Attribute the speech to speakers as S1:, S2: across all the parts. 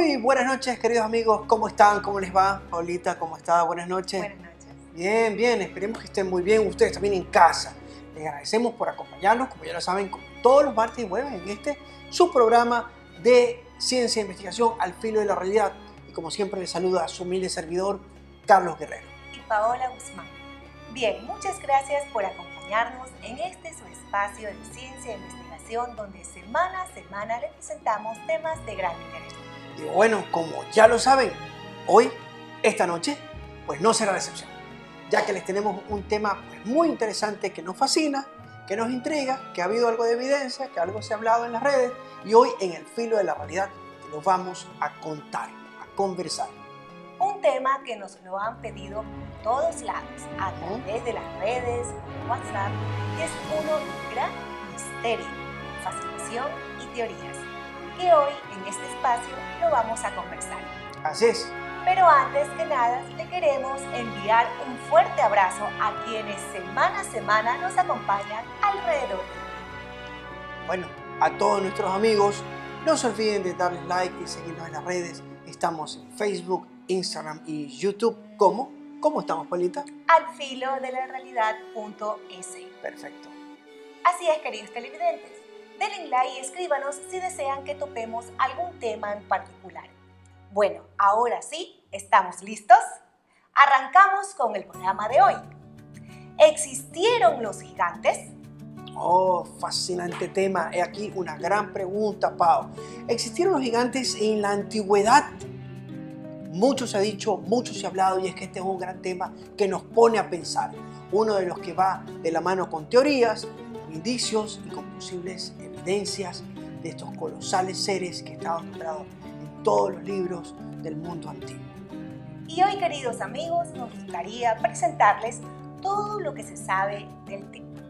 S1: Muy buenas noches, queridos amigos. ¿Cómo están? ¿Cómo les va? Paulita, ¿cómo está? Buenas noches.
S2: Buenas noches.
S1: Bien, bien. Esperemos que estén muy bien. Ustedes también en casa. Les agradecemos por acompañarnos, como ya lo saben, como todos los martes y jueves en su programa de ciencia e investigación al filo de la realidad. Y como siempre les saluda a su humilde servidor, Carlos Guerrero.
S2: Y Paola Guzmán. Bien, muchas gracias por acompañarnos en su espacio de ciencia e investigación donde semana a semana les presentamos temas de gran interés.
S1: Y bueno, como ya lo saben, hoy, esta noche, pues no será la excepción, ya que les tenemos un tema pues, muy interesante que nos fascina, que nos intriga, que ha habido algo de evidencia, que algo se ha hablado en las redes, y hoy en el filo de la realidad te lo vamos a contar, a conversar.
S2: Un tema que nos lo han pedido por todos lados, a través de las redes, por WhatsApp, y es uno de gran misterio, fascinación y teorías, que hoy en este espacio lo vamos a conversar.
S1: Así es.
S2: Pero antes que nada, le queremos enviar un fuerte abrazo a quienes semana a semana nos acompañan alrededor del mundo.
S1: Bueno, a todos nuestros amigos, no se olviden de darles like y seguirnos en las redes. Estamos en Facebook, Instagram y YouTube. ¿Cómo estamos, Paulita?
S2: Al filo de la realidad.es.
S1: Perfecto.
S2: Así es, queridos televidentes. Denle like y escríbanos si desean que topemos algún tema en particular. Bueno, ahora sí, ¿estamos listos? Arrancamos con el programa de hoy. ¿Existieron los gigantes?
S1: Oh, fascinante tema. He aquí una gran pregunta, Pau. ¿Existieron los gigantes en la antigüedad? Mucho se ha dicho, mucho se ha hablado y es que este es un gran tema que nos pone a pensar. Uno de los que va de la mano con teorías, con indicios y con posibles evidencias de estos colosales seres que estaban nombrados en todos los libros del mundo antiguo.
S2: Y hoy, queridos amigos, nos gustaría presentarles todo lo que se sabe del tema.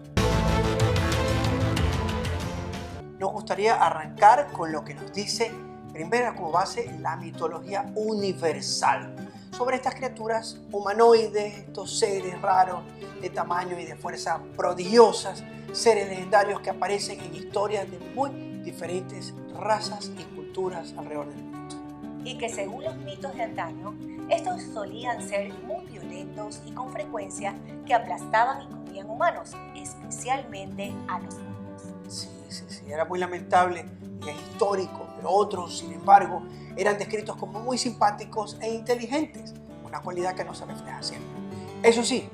S1: Nos gustaría arrancar con lo que nos dice, primero como base, la mitología universal sobre estas criaturas humanoides, estos seres raros de tamaño y de fuerza prodigiosas, seres legendarios que aparecen en historias de muy diferentes razas y culturas alrededor del mundo.
S2: Y que según los mitos de antaño, estos solían ser muy violentos y con frecuencia que aplastaban y comían humanos, especialmente a los niños.
S1: Sí, era muy lamentable y es histórico, pero otros, sin embargo, eran descritos como muy simpáticos e inteligentes, una cualidad que no se refleja siempre. Eso sí,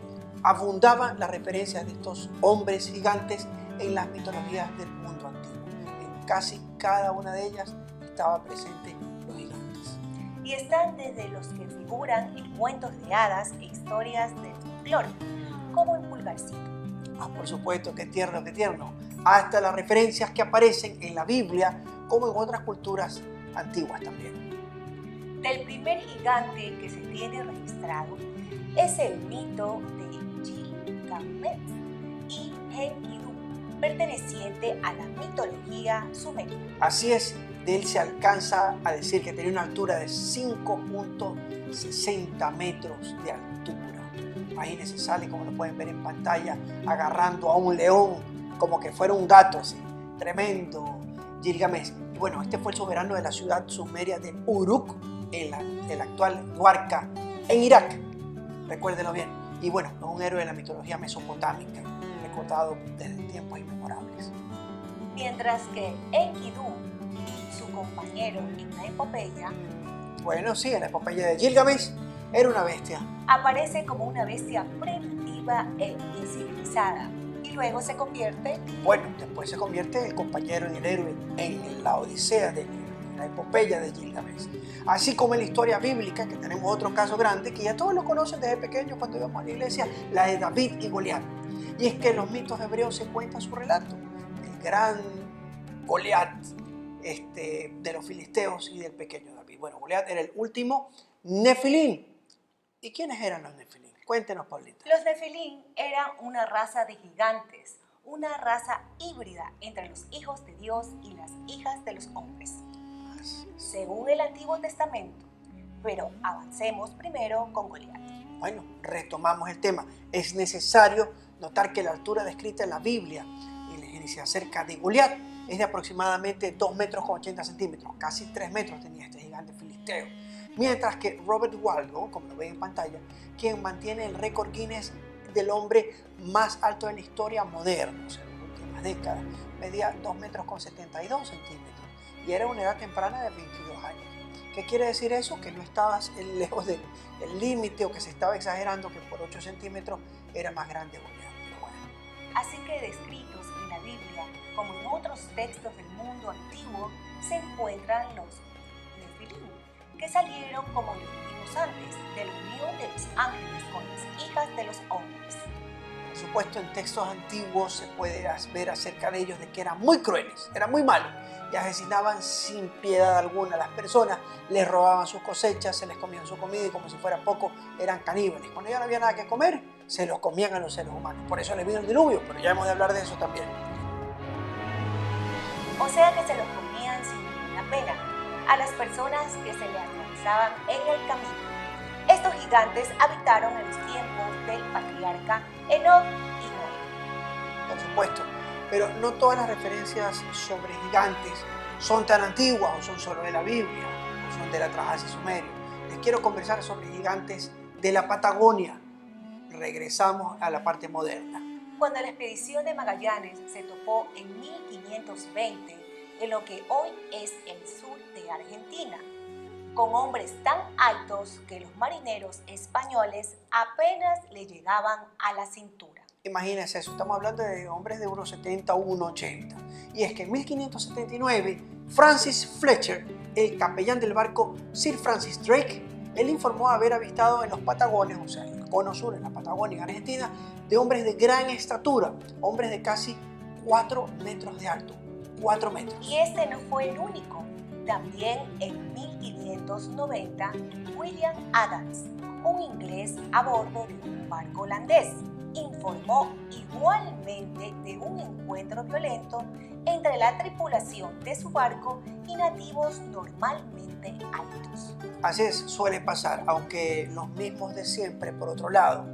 S1: abundaban las referencias de estos hombres gigantes en las mitologías del mundo antiguo. En casi cada una de ellas estaba presente los gigantes.
S2: Y están desde los que figuran en cuentos de hadas e historias del folclore, como el Pulgarcito.
S1: Ah, por supuesto, qué tierno, qué tierno. Hasta las referencias que aparecen en la Biblia, como en otras culturas antiguas también.
S2: Del primer gigante que se tiene registrado es el mito de Gilgamesh y Enkidu, perteneciente a la mitología sumeria.
S1: Así es, de él se alcanza a decir que tenía una altura de 5.60 metros de altura. Imagínense, sale, como lo pueden ver en pantalla, agarrando a un león, como que fuera un gato así. Tremendo Gilgamesh. Y bueno, este fue el soberano de la ciudad sumeria de Uruk, en el actual Dwarka, en Irak. Recuérdenlo bien. Y bueno, es un héroe de la mitología mesopotámica, recordado desde tiempos inmemorables.
S2: Mientras que Enkidu y su compañero en la epopeya,
S1: bueno, sí, en la epopeya de Gilgamesh, era una bestia.
S2: Aparece como una bestia primitiva e incivilizada y luego se convierte...
S1: Bueno, después se convierte en el compañero, en el héroe, en la odisea de la epopeya de Gilgamesh. Así como en la historia bíblica, que tenemos otro caso grande, que ya todos lo conocen desde pequeños cuando íbamos a la iglesia, la de David y Goliat. Y es que en los mitos hebreos se cuenta su relato, el gran Goliat de los filisteos y del pequeño David. Bueno, Goliat era el último Nefilín. ¿Y quiénes eran los Nefilín? Cuéntenos, Paulita.
S2: Los Nefilín eran una raza de gigantes, una raza híbrida entre los hijos de Dios y las hijas de los hombres, según el Antiguo Testamento. Pero avancemos primero con Goliat.
S1: Bueno, retomamos el tema. Es necesario notar que la altura descrita en la Biblia en la Génesis acerca de Goliat es de aproximadamente 2 metros con 80 centímetros, casi 3 metros tenía este gigante. gigante filisteo. Mientras que Robert Waldo, como lo ven en pantalla, quien mantiene el récord Guinness del hombre más alto en la historia moderna, o sea, en las últimas décadas, medía 2 metros con 72 centímetros y era una edad temprana de 22 años. ¿Qué quiere decir eso? Que no estabas lejos del límite o que se estaba exagerando que por 8 centímetros era más grande Goliat. Pero bueno.
S2: Así que descritos en la Biblia como en otros textos del mundo antiguo se encuentran los Nefilim, que salieron, como les dijimos antes, de la unión de los ángeles con las hijas de los hombres.
S1: Por supuesto, en textos antiguos se puede ver acerca de ellos de que eran muy crueles, eran muy malos y asesinaban sin piedad alguna a las personas, les robaban sus cosechas, se les comían su comida y como si fuera poco eran caníbales. Cuando ya no había nada que comer, se los comían a los seres humanos. Por eso les vino el diluvio, pero ya hemos de hablar de eso también.
S2: O sea que se los comían sin ninguna pena a las personas que se le atravesaban en el camino. Estos gigantes habitaron en los tiempos del patriarca Enoc y Noé.
S1: Por supuesto, pero no todas las referencias sobre gigantes son tan antiguas o son solo de la Biblia o son de la Trajacia Sumerio. Les quiero conversar sobre gigantes de la Patagonia. Regresamos a la parte moderna.
S2: Cuando la expedición de Magallanes se topó en 1520 en lo que hoy es el sur de Argentina, con hombres tan altos que los marineros españoles apenas le llegaban a la cintura.
S1: Imagínense eso, estamos hablando de hombres de 1,70 o 1,80. Y es que en 1579, Francis Fletcher, el capellán del barco Sir Francis Drake, él informó haber avistado en los Patagones, o sea, en el cono sur, en la Patagonia, en Argentina, de hombres de gran estatura, hombres de casi 4 metros de alto. 4 metros.
S2: Y este no fue el único. También en 1590, William Adams, un inglés a bordo de un barco holandés, informó igualmente de un encuentro violento entre la tripulación de su barco y nativos normalmente altos.
S1: Así es, suele pasar, aunque los mismos de siempre, por otro lado,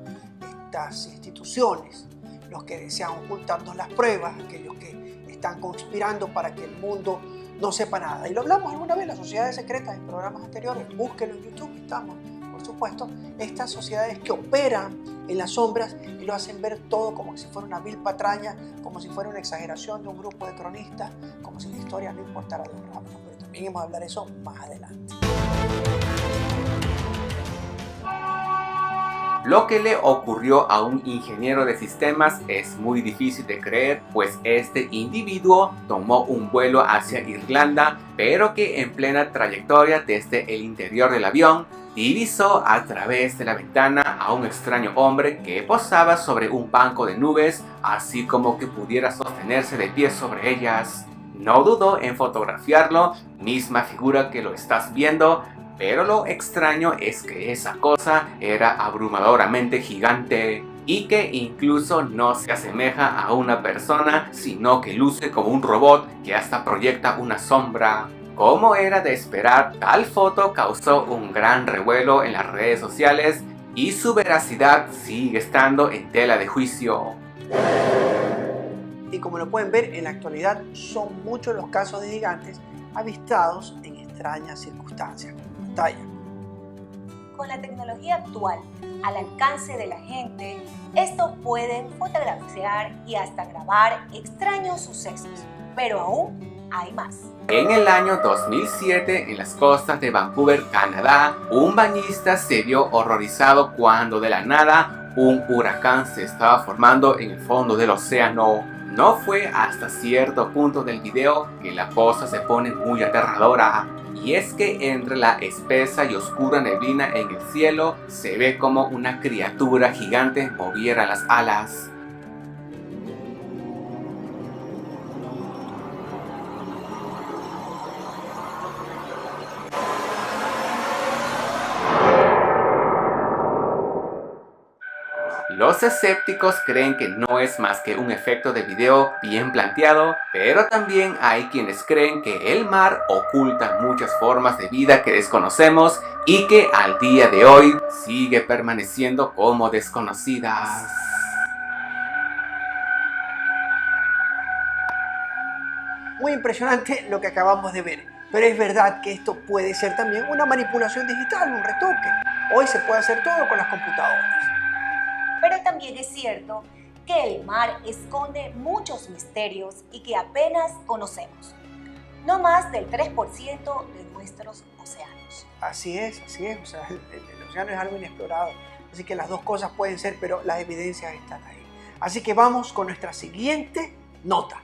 S1: estas instituciones, los que desean ocultarnos las pruebas, aquellos que están conspirando para que el mundo no sepa nada. Y lo hablamos alguna vez, las sociedades secretas en programas anteriores, búsquenlo en YouTube, estamos, por supuesto, estas sociedades que operan en las sombras y lo hacen ver todo como si fuera una vil patraña, como si fuera una exageración de un grupo de cronistas, como si la historia no importara de un rápido. Pero también hemos de hablar de eso más adelante.
S3: Lo que le ocurrió a un ingeniero de sistemas es muy difícil de creer, pues este individuo tomó un vuelo hacia Irlanda, pero que en plena trayectoria desde el interior del avión, divisó a través de la ventana a un extraño hombre que posaba sobre un banco de nubes, así como que pudiera sostenerse de pie sobre ellas. No dudó en fotografiarlo, misma figura que lo estás viendo, pero lo extraño es que esa cosa era abrumadoramente gigante y que incluso no se asemeja a una persona, sino que luce como un robot que hasta proyecta una sombra. Como era de esperar, tal foto causó un gran revuelo en las redes sociales y su veracidad sigue estando en tela de juicio.
S1: Y como lo pueden ver, en la actualidad son muchos los casos de gigantes avistados en extrañas circunstancias.
S2: Con la tecnología actual al alcance de la gente, estos pueden fotografiar y hasta grabar extraños sucesos, pero aún hay más.
S3: En el año 2007, en las costas de Vancouver, Canadá, un bañista se vio horrorizado cuando de la nada un huracán se estaba formando en el fondo del océano. No fue hasta cierto punto del video que la cosa se pone muy aterradora. Y es que entre la espesa y oscura neblina en el cielo se ve como una criatura gigante moviera las alas. Los escépticos creen que no es más que un efecto de video bien planteado, pero también hay quienes creen que el mar oculta muchas formas de vida que desconocemos y que al día de hoy sigue permaneciendo como desconocidas.
S1: Muy impresionante lo que acabamos de ver. Pero es verdad que esto puede ser también una manipulación digital, un retoque. Hoy se puede hacer todo con las computadoras.
S2: Pero también es cierto que el mar esconde muchos misterios y que apenas conocemos. No más del 3% de nuestros océanos.
S1: Así es. O sea, el océano es algo inexplorado. Así que las dos cosas pueden ser, pero las evidencias están ahí. Así que vamos con nuestra siguiente nota.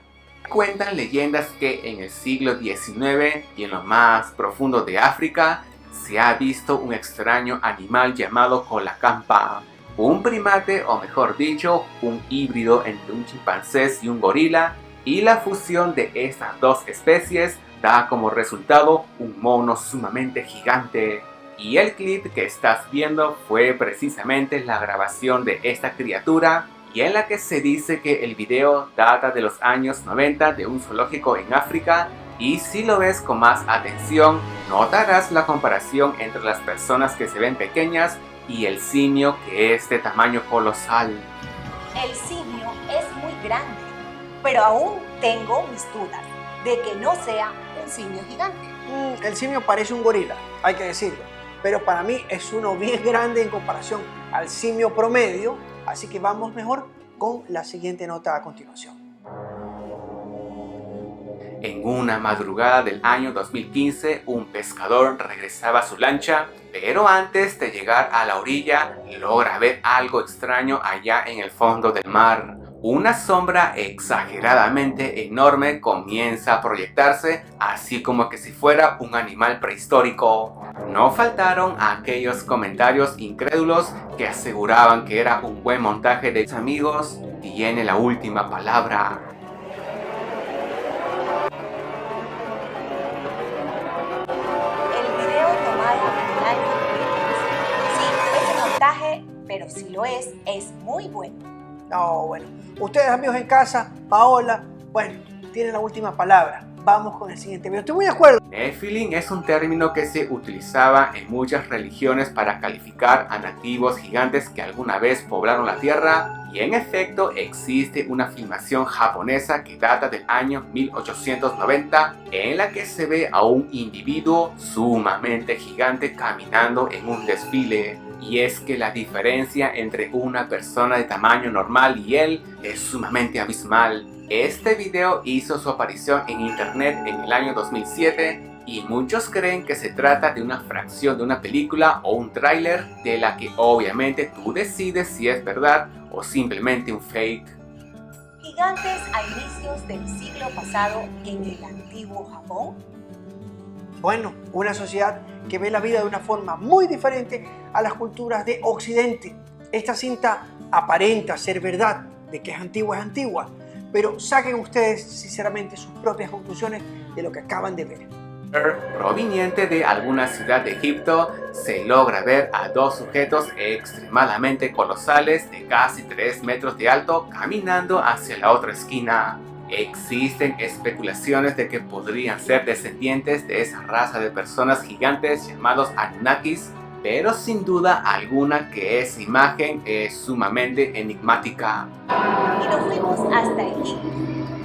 S3: Cuentan leyendas que en el siglo XIX y en lo más profundo de África se ha visto un extraño animal llamado colacampa, un primate, o mejor dicho, un híbrido entre un chimpancé y un gorila, y la fusión de estas dos especies da como resultado un mono sumamente gigante. Y el clip que estás viendo fue precisamente la grabación de esta criatura, y en la que se dice que el video data de los años 90 de un zoológico en África, y si lo ves con más atención notarás la comparación entre las personas que se ven pequeñas y el simio, que es de tamaño colosal.
S2: El simio es muy grande, pero aún tengo mis dudas de que no sea un simio gigante.
S1: El simio parece un gorila, hay que decirlo, pero para mí es uno bien grande en comparación al simio promedio, así que vamos mejor con la siguiente nota a continuación.
S3: En una madrugada del año 2015, un pescador regresaba a su lancha, pero antes de llegar a la orilla, logra ver algo extraño allá en el fondo del mar. Una sombra exageradamente enorme comienza a proyectarse, así como que si fuera un animal prehistórico. No faltaron aquellos comentarios incrédulos que aseguraban que era un buen montaje de sus amigos. Tiene la última palabra.
S2: El video tomado en el año 2015. Sí, es un montaje, pero si lo es muy bueno.
S1: No, bueno, ustedes amigos en casa, Paola, bueno, tienen la última palabra. Vamos con el siguiente video. Estoy muy de acuerdo.
S3: Nephilim es un término que se utilizaba en muchas religiones para calificar a nativos gigantes que alguna vez poblaron la Tierra, y en efecto existe una filmación japonesa que data del año 1890 en la que se ve a un individuo sumamente gigante caminando en un desfile. Y es que la diferencia entre una persona de tamaño normal y él es sumamente abismal. Este video hizo su aparición en internet en el año 2007 y muchos creen que se trata de una fracción de una película o un tráiler, de la que obviamente tú decides si es verdad o simplemente un fake.
S2: Gigantes a inicios del siglo pasado en el antiguo Japón.
S1: Bueno, una sociedad que ve la vida de una forma muy diferente a las culturas de Occidente. Esta cinta aparenta ser verdad, de que es antigua, pero saquen ustedes sinceramente sus propias conclusiones de lo que acaban de ver.
S3: Proveniente de alguna ciudad de Egipto, se logra ver a dos sujetos extremadamente colosales de casi 3 metros de alto caminando hacia la otra esquina. Existen especulaciones de que podrían ser descendientes de esa raza de personas gigantes llamados Anunnakis, pero sin duda alguna que esa imagen es sumamente enigmática.
S2: Y nos fuimos hasta Egipto,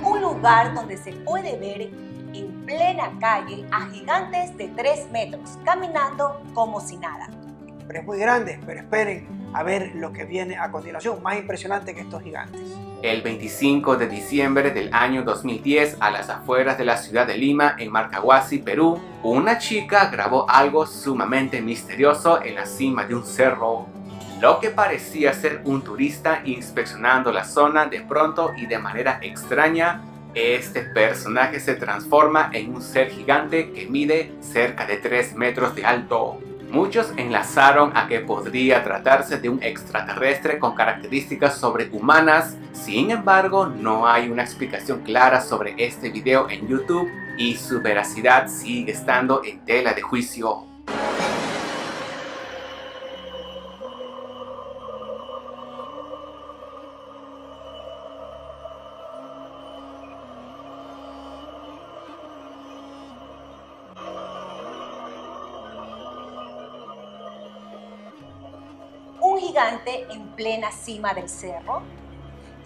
S2: un lugar donde se puede ver en plena calle a gigantes de 3 metros caminando como si nada.
S1: Pero es muy grande, pero esperen a ver lo que viene a continuación, más impresionante que estos gigantes.
S3: El 25 de diciembre del año 2010, a las afueras de la ciudad de Lima, en Marcahuasi, Perú, una chica grabó algo sumamente misterioso en la cima de un cerro. Lo que parecía ser un turista inspeccionando la zona, de pronto y de manera extraña, este personaje se transforma en un ser gigante que mide cerca de 3 metros de alto. Muchos enlazaron a que podría tratarse de un extraterrestre con características sobrehumanas. Sin embargo, no hay una explicación clara sobre este video en YouTube y su veracidad sigue estando en tela de juicio.
S2: Un gigante en plena cima del cerro,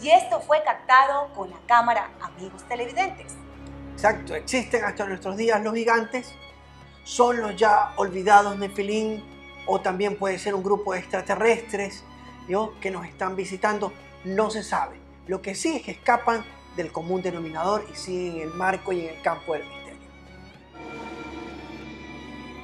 S2: y esto fue captado con la cámara, amigos televidentes.
S1: Exacto, existen hasta nuestros días los gigantes, son los ya olvidados Nefilim, o también puede ser un grupo de extraterrestres, ¿no?, que nos están visitando, no se sabe. Lo que sí es que escapan del común denominador y siguen en el marco y en el campo del misterio.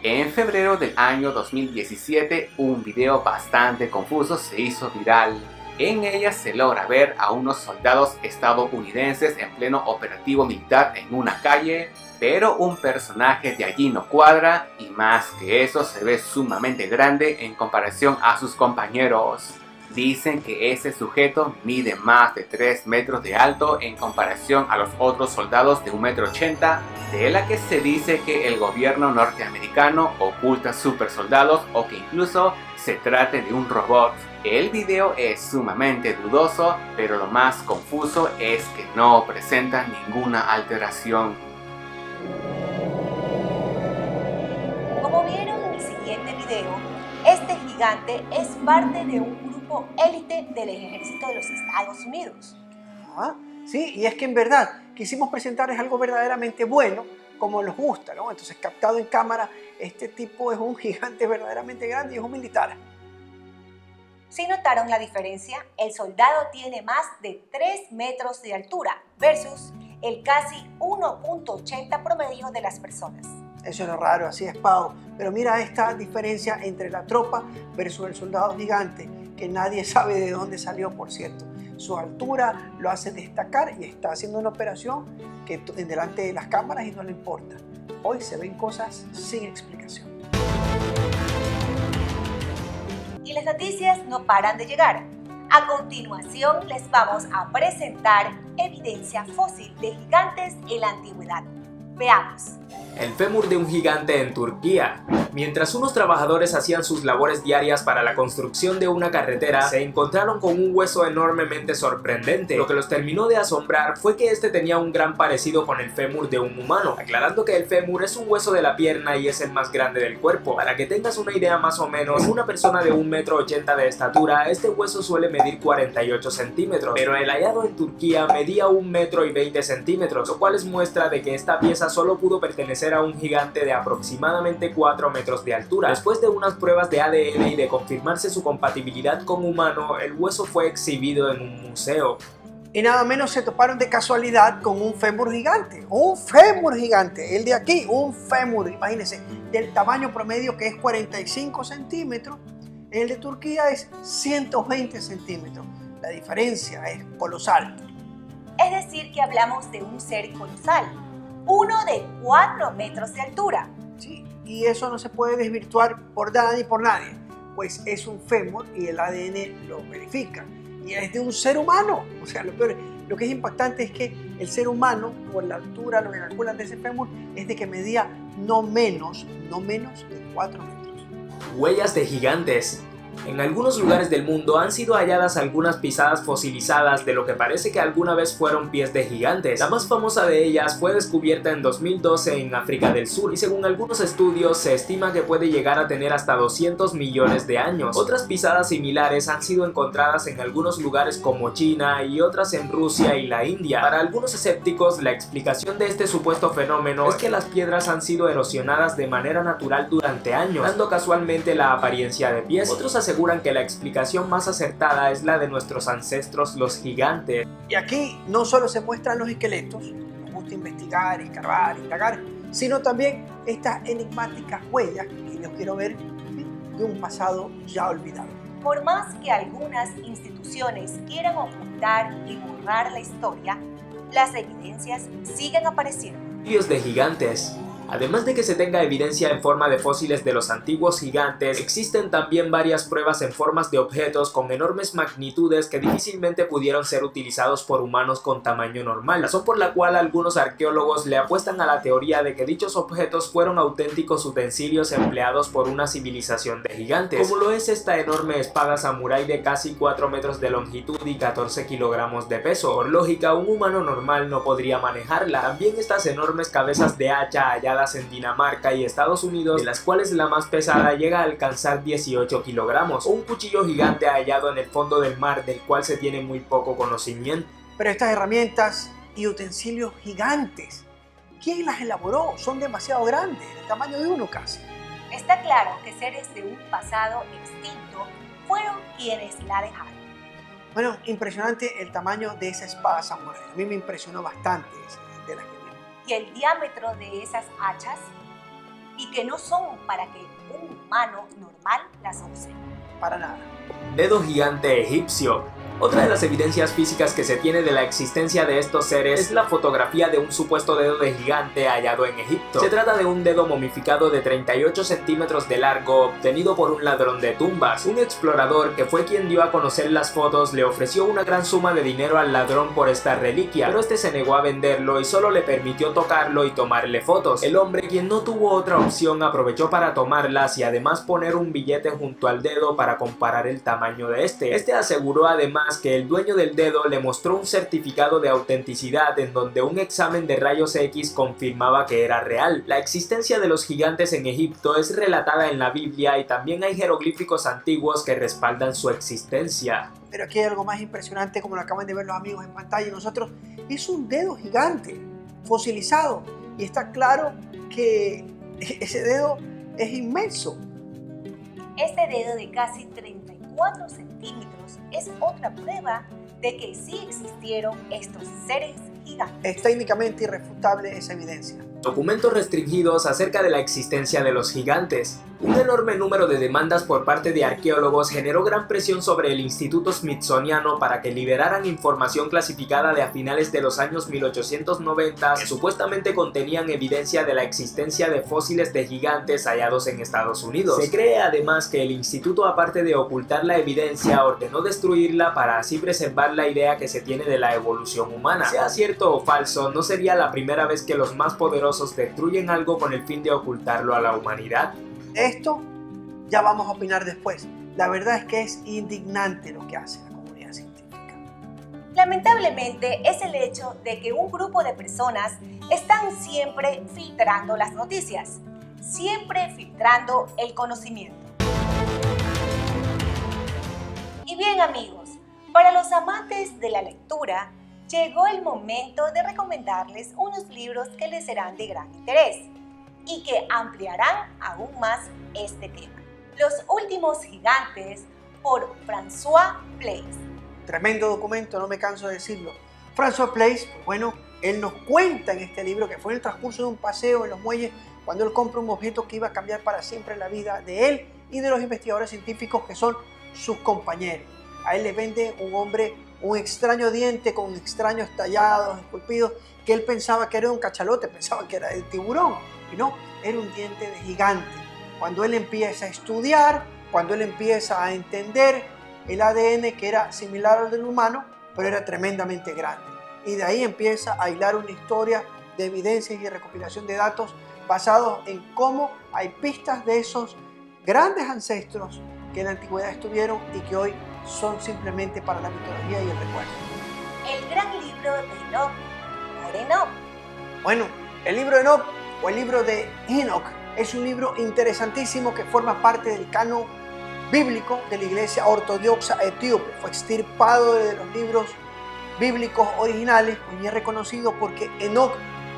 S3: En febrero del año 2017, un video bastante confuso se hizo viral. En ella se logra ver a unos soldados estadounidenses en pleno operativo militar en una calle, pero un personaje de allí no cuadra y más que eso se ve sumamente grande en comparación a sus compañeros. Dicen que ese sujeto mide más de 3 metros de alto en comparación a los otros soldados de 1,80 m, de la que se dice que el gobierno norteamericano oculta supersoldados o que incluso se trate de un robot. El video es sumamente dudoso, pero lo más confuso es que no presenta ninguna alteración.
S2: Como vieron en el siguiente video, este gigante es parte de un grupo élite del ejército de los Estados Unidos.
S1: Sí, y es que en verdad quisimos presentarles algo verdaderamente bueno, como nos gusta, ¿no? Entonces, captado en cámara, este tipo es un gigante verdaderamente grande y es un militar.
S2: Si notaron la diferencia, el soldado tiene más de 3 metros de altura versus el casi 1,80 promedio de las personas.
S1: Eso es lo raro, así es, Pau. Pero mira esta diferencia entre la tropa versus el soldado gigante, que nadie sabe de dónde salió, por cierto. Su altura lo hace destacar y está haciendo una operación que delante de las cámaras y no le importa. Hoy se ven cosas sin explicación.
S2: Y las noticias no paran de llegar. A continuación les vamos a presentar evidencia fósil de gigantes en la antigüedad. Veamos.
S4: El fémur de un gigante en Turquía. Mientras unos trabajadores hacían sus labores diarias para la construcción de una carretera, se encontraron con un hueso enormemente sorprendente. Lo que los terminó de asombrar fue que este tenía un gran parecido con el fémur de un humano, aclarando que el fémur es un hueso de la pierna y es el más grande del cuerpo. Para que tengas una idea más o menos, una persona de 1,80 m de estatura, este hueso suele medir 48 centímetros, pero el hallado en Turquía medía 1,20 m, lo cual es muestra de que esta pieza solo pudo pertenecer a un gigante de aproximadamente 4 metros de altura. Después de unas pruebas de ADN y de confirmarse su compatibilidad con humano, el hueso fue exhibido en un museo.
S1: Y nada menos se toparon de casualidad con un fémur gigante. Un fémur gigante. El de aquí, un fémur, imagínense, del tamaño promedio que es 45 centímetros. El de Turquía es 120 centímetros. La diferencia es colosal.
S2: Es decir, que hablamos de un ser colosal. Uno de 4 metros de altura.
S1: Sí, y eso no se puede desvirtuar por nada ni por nadie, pues es un fémur y el ADN lo verifica. Y es de un ser humano. O sea, lo que es impactante es que el ser humano, por la altura, lo que calculan de ese fémur, es de que medía no menos de 4 metros.
S4: Huellas de gigantes. En algunos lugares del mundo han sido halladas algunas pisadas fosilizadas de lo que parece que alguna vez fueron pies de gigantes. La más famosa de ellas fue descubierta en 2012 en África del Sur y según algunos estudios se estima que puede llegar a tener hasta 200 millones de años. Otras pisadas similares han sido encontradas en algunos lugares como China y otras en Rusia y la India. Para algunos escépticos, la explicación de este supuesto fenómeno es que las piedras han sido erosionadas de manera natural durante años, dando casualmente la apariencia de pies. Otros aseguran que la explicación más acertada es la de nuestros ancestros los gigantes.
S1: Y aquí no solo se muestran los esqueletos, nos gusta investigar, escarbar, indagar, sino también estas enigmáticas huellas que yo quiero ver de un pasado ya olvidado.
S2: Por más que algunas instituciones quieran ocultar y borrar la historia, las evidencias siguen apareciendo.
S4: Pies de gigantes. Además de que se tenga evidencia en forma de fósiles de los antiguos gigantes, existen también varias pruebas en formas de objetos con enormes magnitudes que difícilmente pudieron ser utilizados por humanos con tamaño normal, razón por la cual algunos arqueólogos le apuestan a la teoría de que dichos objetos fueron auténticos utensilios empleados por una civilización de gigantes, como lo es esta enorme espada samurái de casi 4 metros de longitud y 14 kilogramos de peso. Por lógica, un humano normal no podría manejarla. También estas enormes cabezas de hacha halladas en Dinamarca y Estados Unidos, de las cuales la más pesada llega a alcanzar 18 kilogramos, o un cuchillo gigante hallado en el fondo del mar del cual se tiene muy poco conocimiento.
S1: Pero estas herramientas y utensilios gigantes ¿Quién las elaboró? Son demasiado grandes, del tamaño de uno casi.
S2: Está claro que seres de un pasado extinto fueron quienes la dejaron.
S1: Bueno, impresionante el tamaño de esa espada samurái. A mí me impresionó bastante de la que vimos.
S2: Y el diámetro de esas hachas, y que no son para que un humano normal las use.
S1: Para nada.
S4: Dedo gigante egipcio. Otra de las evidencias físicas que se tiene de la existencia de estos seres es la fotografía de un supuesto dedo de gigante hallado en Egipto. Se trata de un dedo momificado de 38 centímetros de largo obtenido por un ladrón de tumbas. Un explorador que fue quien dio a conocer las fotos le ofreció una gran suma de dinero al ladrón por esta reliquia, pero este se negó a venderlo y solo le permitió tocarlo y tomarle fotos. El hombre, quien no tuvo otra opción, aprovechó para tomarlas y además poner un billete junto al dedo para comparar el tamaño de este. Este aseguró además que el dueño del dedo le mostró un certificado de autenticidad en donde un examen de rayos X confirmaba que era real. La existencia de los gigantes en Egipto es relatada en la Biblia y también hay jeroglíficos antiguos que respaldan su existencia.
S1: Pero aquí hay algo más impresionante, como lo acaban de ver los amigos en pantalla. Nosotros, es un dedo gigante, fosilizado, y está claro que ese dedo es inmenso.
S2: Este dedo de casi 34 centímetros es otra prueba de que sí existieron estos seres gigantes.
S1: Es técnicamente irrefutable esa evidencia.
S4: Documentos restringidos acerca de la existencia de los gigantes. Un enorme número de demandas por parte de arqueólogos generó gran presión sobre el Instituto Smithsoniano para que liberaran información clasificada de a finales de los años 1890 que supuestamente contenían evidencia de la existencia de fósiles de gigantes hallados en Estados Unidos. Se cree además que el instituto, aparte de ocultar la evidencia, ordenó destruirla para así preservar la idea que se tiene de la evolución humana. Sea cierto o falso, no sería la primera vez que los más poderosos destruyen algo con el fin de ocultarlo a la humanidad.
S1: Esto ya vamos a opinar después. La verdad es que es indignante lo que hace la comunidad científica.
S2: Lamentablemente es el hecho de que un grupo de personas están siempre filtrando las noticias, siempre filtrando el conocimiento. Y bien amigos, para los amantes de la lectura, llegó el momento de recomendarles unos libros que les serán de gran interés y que ampliarán aún más este tema. Los últimos gigantes por François Place.
S1: Tremendo documento, no me canso de decirlo. François Place, bueno, él nos cuenta en este libro que fue en el transcurso de un paseo en los muelles cuando él compra un objeto que iba a cambiar para siempre la vida de él y de los investigadores científicos que son sus compañeros. A él le vende un hombre un extraño diente con extraños tallados, esculpidos, que él pensaba que era un cachalote, pensaba que era de tiburón, y no, era un diente de gigante. Cuando él empieza a estudiar, cuando él empieza a entender el ADN que era similar al del humano, pero era tremendamente grande. Y de ahí empieza a hilar una historia de evidencias y recopilación de datos basados en cómo hay pistas de esos grandes ancestros que en la antigüedad estuvieron y que hoy son simplemente para la mitología y el recuerdo.
S2: El gran libro de Enoch, por Enoch.
S1: Bueno, el libro de Enoch o el libro de Enoch es un libro interesantísimo que forma parte del canon bíblico de la Iglesia Ortodoxa Etíope. Fue extirpado de los libros bíblicos originales y es reconocido porque Enoch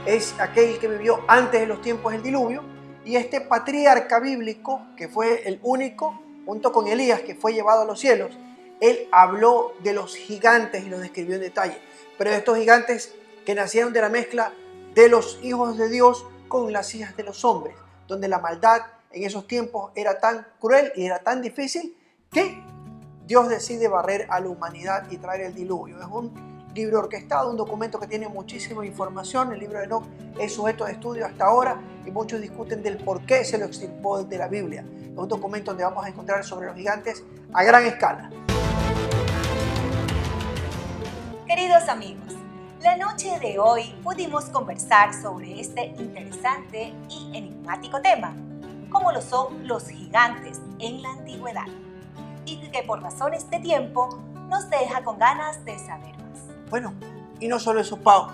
S1: es aquel que vivió antes de los tiempos del diluvio y este patriarca bíblico, que fue el único, junto con Elías, que fue llevado a los cielos, él habló de los gigantes y los describió en detalle, pero de estos gigantes que nacieron de la mezcla de los hijos de Dios con las hijas de los hombres, donde la maldad en esos tiempos era tan cruel y era tan difícil que Dios decide barrer a la humanidad y traer el diluvio. Es un libro orquestado, un documento que tiene muchísima información. El libro de Enoch es sujeto de estudio hasta ahora y muchos discuten del por qué se lo extirpó de la Biblia. Es un documento donde vamos a encontrar sobre los gigantes a gran escala.
S2: Queridos amigos, la noche de hoy pudimos conversar sobre este interesante y enigmático tema, como lo son los gigantes en la antigüedad, y que por razones de tiempo nos deja con ganas de saber más.
S1: Bueno, y no solo eso, Pau.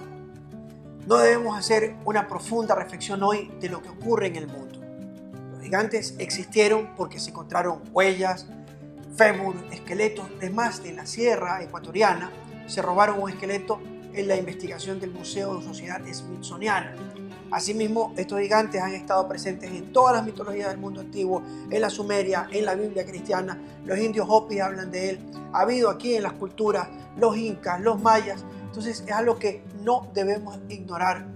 S1: No debemos hacer una profunda reflexión hoy de lo que ocurre en el mundo. Los gigantes existieron porque se encontraron huellas, fémur, esqueletos. Además, de la sierra ecuatoriana se robaron un esqueleto en la investigación del Museo de Sociedad Smithsoniana. Asimismo, estos gigantes han estado presentes en todas las mitologías del mundo antiguo, en la Sumeria, en la Biblia cristiana. Los indios Hopi hablan de él. Ha habido aquí en las culturas, los incas, los mayas. Entonces es algo que no debemos ignorar.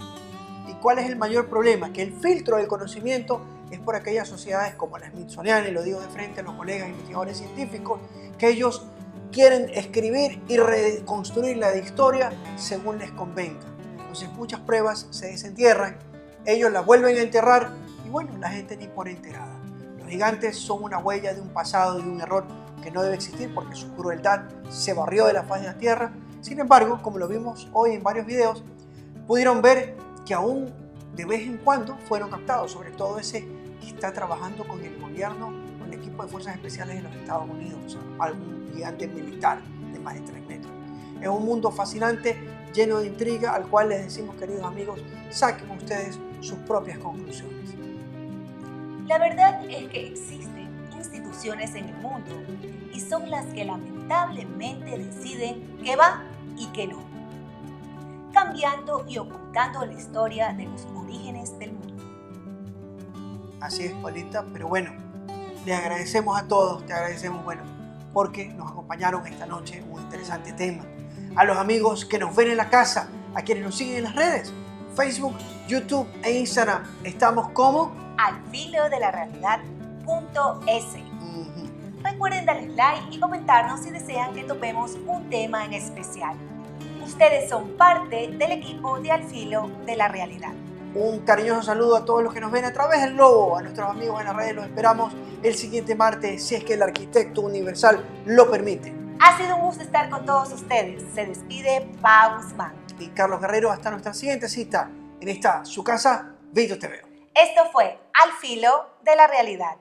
S1: ¿Y cuál es el mayor problema? Que el filtro del conocimiento es por aquellas sociedades como la Smithsoniana, y lo digo de frente a los colegas investigadores científicos, que ellos quieren escribir y reconstruir la historia según les convenga. Entonces muchas pruebas se desentierran, ellos las vuelven a enterrar y bueno, la gente ni por enterada. Los gigantes son una huella de un pasado y de un error que no debe existir porque su crueldad se barrió de la faz de la tierra. Sin embargo, como lo vimos hoy en varios videos, pudieron ver que aún de vez en cuando fueron captados, sobre todo ese que está trabajando con el gobierno, con el equipo de fuerzas especiales de los Estados Unidos, o sea, algún gigante militar de más de 3 metros. Es un mundo fascinante, lleno de intriga, al cual les decimos, queridos amigos, saquen ustedes sus propias conclusiones.
S2: La verdad es que existen instituciones en el mundo y son las que lamentablemente deciden qué va y qué no, cambiando y ocultando la historia de los orígenes del mundo.
S1: Así es, Paulita, pero bueno, les agradecemos a todos, te agradecemos, porque nos acompañaron esta noche en un interesante tema. A los amigos que nos ven en la casa, a quienes nos siguen en las redes, Facebook, YouTube e Instagram, estamos como
S2: alfilodelarrealidad.es. Recuerden darles like y comentarnos si desean que topemos un tema en especial. Ustedes son parte del equipo de Al Filo de la Realidad.
S1: Un cariñoso saludo a todos los que nos ven a través del globo, a nuestros amigos en las redes. Los esperamos el siguiente martes, si es que el arquitecto universal lo permite.
S2: Ha sido un gusto estar con todos ustedes. Se despide Pau Guzmán
S1: y Carlos Guerrero. Hasta nuestra siguiente cita en esta su casa, Video TV.
S2: Esto fue Al Filo de la Realidad.